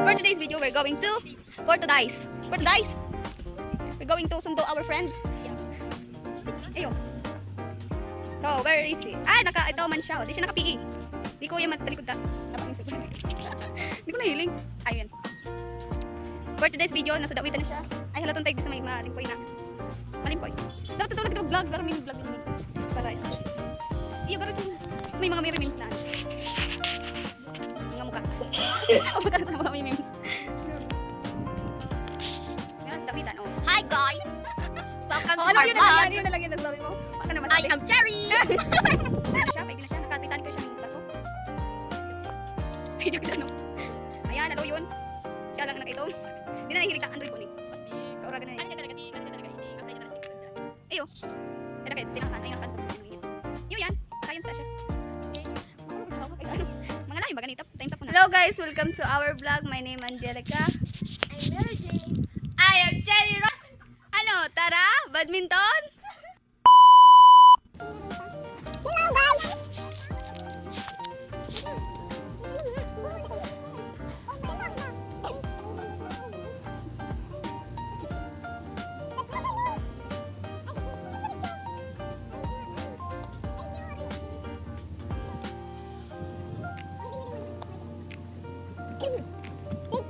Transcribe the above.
For today's video, we're going to Portodice. Portodice! We're going to sundo our friend. Ayun. So, where is he? Ah, ito man siya. Di siya naka-PE. Di ko yung matalikod ka. Di ko nahiling. Ayun. For today's video, nasa dawitan na siya. Ay, halatong tayo di sa may malimpoy na. Malimpoy. Dapat ito nag-vlog. Pero may vlog yun. Para isa. Iyo, pero ito. May mga may memes na. Mga mukha. O, magkano sa mga may memes. Yan, sa dawitan. Oh. Hi, guys! Welcome to our vlog. Ano yun na lang yung nagsabi mo? I am Cherry! Ano siya? Pwede na siya. Nakatitan ko siya ng barko. Sige, ano? Ayan, ano yun? Siya lang anak ito. Hindi na nahihirita. Android ko ni. Basti. Kauragan na niya. Ano ka talaga? Ano ka talaga? Apply na talaga. Ayo. Kaya na tinakan. Ay, nakan. Yun yan. Science na siya. Mga layo ba ganito? Time's up na. Hello guys! Welcome to our vlog. My name is Angelica. I'm Mary Jane. I am Cherry Rock. Ano? Tara? Badminton? Hello guys! Wait,